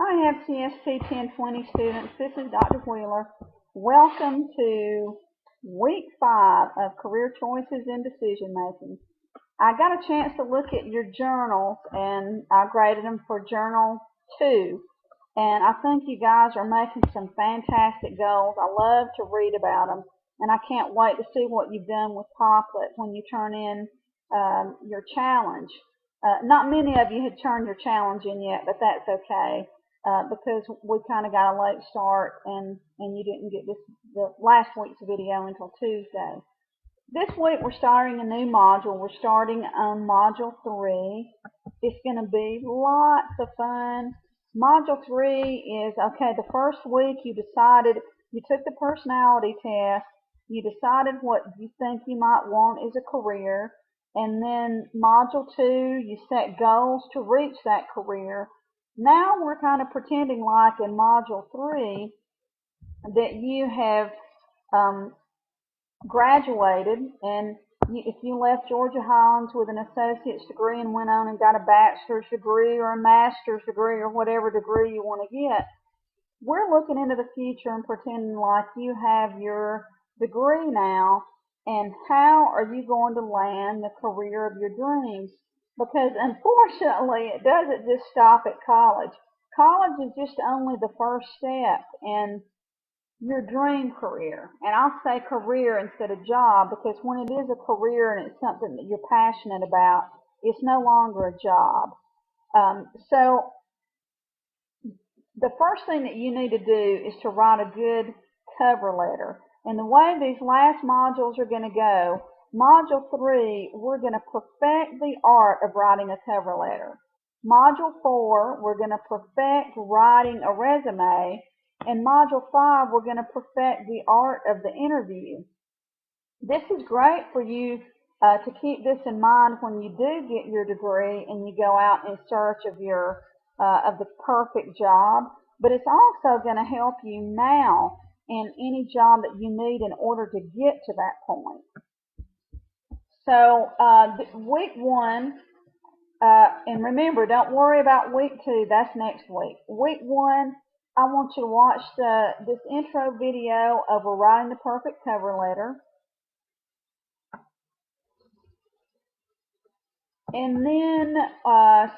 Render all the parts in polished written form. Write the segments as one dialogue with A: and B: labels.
A: Hi, FCST 1020 students. This is Dr. Wheeler. Welcome to week 5 of Career Choices and Decision Making. I got a chance to look at your journals and I graded them for Journal 2. And I think you guys are making some fantastic goals. I love to read about them. And I can't wait to see what you've done with Popplet when you turn in your challenge. Not many of you had turned your challenge in yet, but that's okay because we kind of got a late start and you didn't get the last week's video until Tuesday. This week we're starting a new module. We're starting on Module 3. It's going to be lots of fun. Module 3 is, okay, the first week you took the personality test, you decided what you think you might want as a career, and then Module 2, you set goals to reach that career. Now we're kind of pretending like in Module 3 that you have graduated, and if you left Georgia Highlands with an associate's degree and went on and got a bachelor's degree or a master's degree or whatever degree you want to get, we're looking into the future and pretending like you have your degree now, and how are you going to land the career of your dreams? Because unfortunately, it doesn't just stop at college. College is just only the first step in your dream career. And I'll say career instead of job because when it is a career and it's something that you're passionate about, it's no longer a job. So the first thing that you need to do is to write a good cover letter. And the way these last modules are going to go, Module 3, we're going to perfect the art of writing a cover letter. Module 4, we're going to perfect writing a resume. And Module 5, we're going to perfect the art of the interview. This is great for you to keep this in mind when you do get your degree and you go out in search of the perfect job. But it's also going to help you now in any job that you need in order to get to that point. So week 1, and remember, don't worry about week 2. That's next week. Week 1, I want you to watch this intro video of writing the perfect cover letter. And then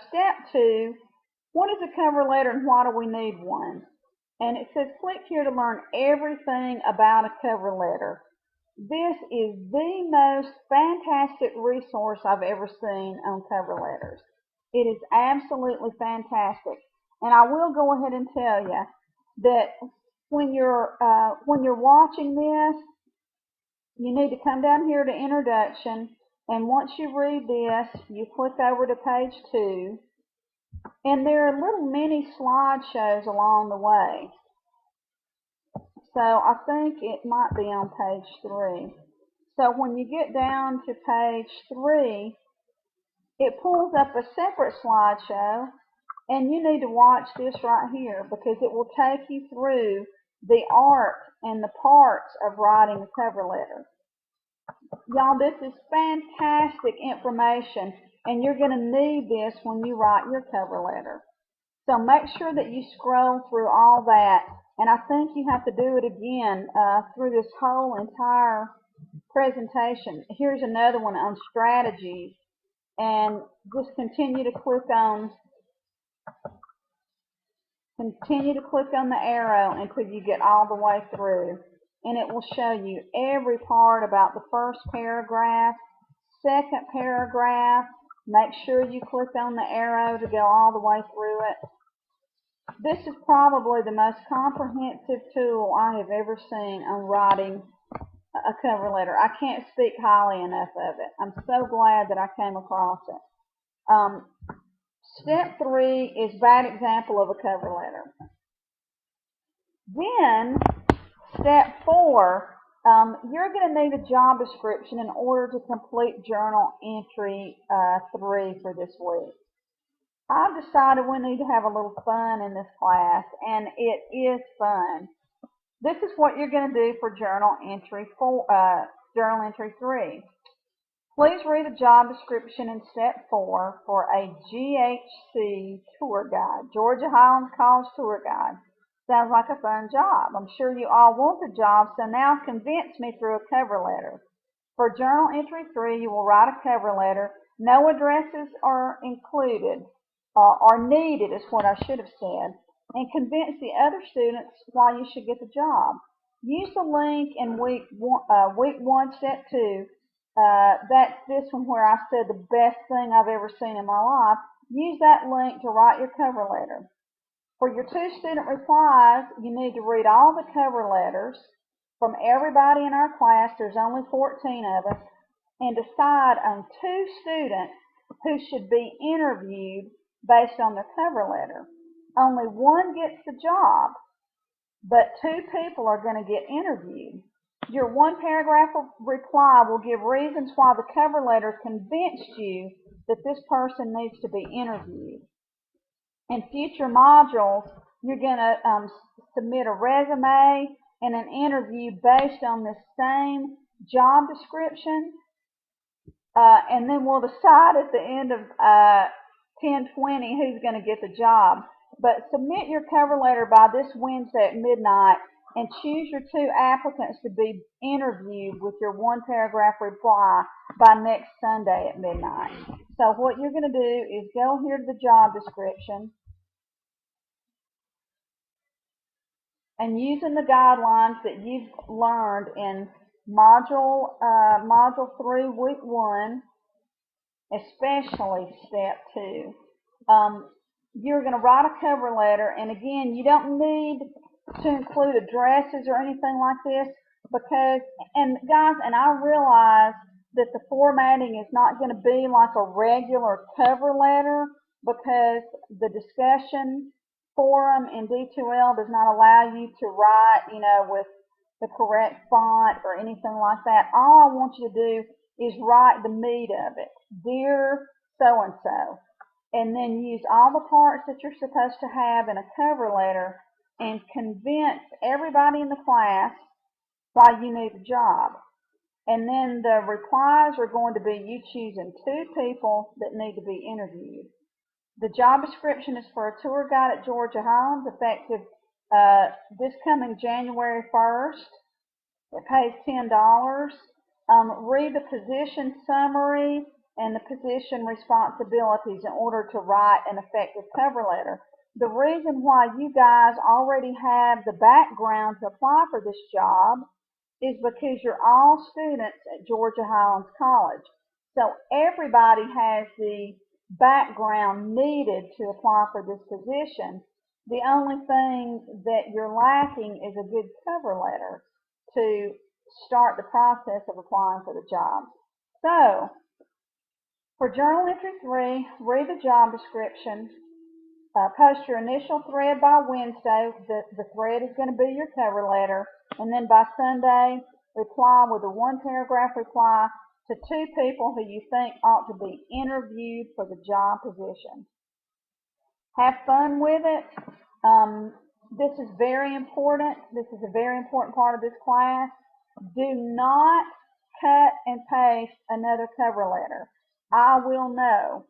A: step 2, what is a cover letter and why do we need one? And it says click here to learn everything about a cover letter. This is the most fantastic resource I've ever seen on cover letters. It is absolutely fantastic. And I will go ahead and tell you that when you're watching this, you need to come down here to Introduction, and once you read this, you click over to page 2, and there are little mini slideshows along the way. So I think it might be on page 3. So when you get down to page 3, it pulls up a separate slideshow, and you need to watch this right here because it will take you through the art and the parts of writing a cover letter. Y'all, this is fantastic information, and you're going to need this when you write your cover letter. So make sure that you scroll through all that, and I think you have to do it again through this whole entire presentation. Here's another one on strategies, and just continue to click on the arrow until you get all the way through, and it will show you every part about the first paragraph, second paragraph. Make sure you click on the arrow to go all the way through it. This is probably the most comprehensive tool I have ever seen on writing a cover letter. I can't speak highly enough of it. I'm so glad that I came across it. Step 3 is bad example of a cover letter. Then, step 4, you're going to need a job description in order to complete journal entry 3 for this week. I've decided we need to have a little fun in this class, and it is fun. This is what you're going to do for journal entry 3. Please read the job description in step 4 for a GHC tour guide, Georgia Highlands College tour guide. Sounds like a fun job. I'm sure you all want the job, so now convince me through a cover letter. For Journal Entry 3, you will write a cover letter. No addresses are included, or needed is what I should have said, and convince the other students why you should get the job. Use the link in week 1, step 2. That's this one where I said the best thing I've ever seen in my life. Use that link to write your cover letter. For your 2 student replies, you need to read all the cover letters from everybody in our class. There's only 14 of us, and decide on 2 students who should be interviewed based on their cover letter. Only one gets the job, but 2 people are going to get interviewed. Your 1 paragraph reply will give reasons why the cover letter convinced you that this person needs to be interviewed. In future modules, you're going to submit a resume and an interview based on the same job description, and then we'll decide at the end of 10/20 who's going to get the job. But submit your cover letter by this Wednesday at midnight and choose your 2 applicants to be interviewed with your 1 paragraph reply by next Sunday at midnight. So what you're going to do is go here to the job description, and using the guidelines that you've learned in Module 3, Week 1, especially Step 2, you're going to write a cover letter, and again, you don't need to include addresses or anything like this because, and guys, and I realize that the formatting is not going to be like a regular cover letter because the discussion forum in D2L does not allow you to write, with the correct font or anything like that. All I want you to do is write the meat of it. Dear so-and-so. And then use all the parts that you're supposed to have in a cover letter and convince everybody in the class why you need the job. And then the replies are going to be you choosing 2 people that need to be interviewed. The job description is for a tour guide at Georgia Highlands, effective this coming January 1st. It pays $10. Read the position summary and the position responsibilities in order to write an effective cover letter. The reason why you guys already have the background to apply for this job is because you're all students at Georgia Highlands College. So everybody has the background needed to apply for this position. The only thing that you're lacking is a good cover letter to start the process of applying for the job. So, for Journal Entry 3, read the job description, post your initial thread by Wednesday. The thread is going to be your cover letter, and then by Sunday, reply with a 1 paragraph reply to 2 people who you think ought to be interviewed for the job position. Have fun with it. This is very important. This is a very important part of this class. Do not cut and paste another cover letter. I will know.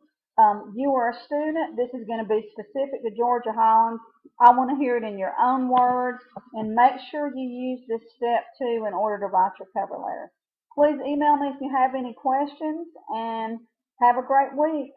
A: You are a student. This is going to be specific to Georgia Highlands. I want to hear it in your own words, and make sure you use this step 2 in order to write your cover letter. Please email me if you have any questions, and have a great week.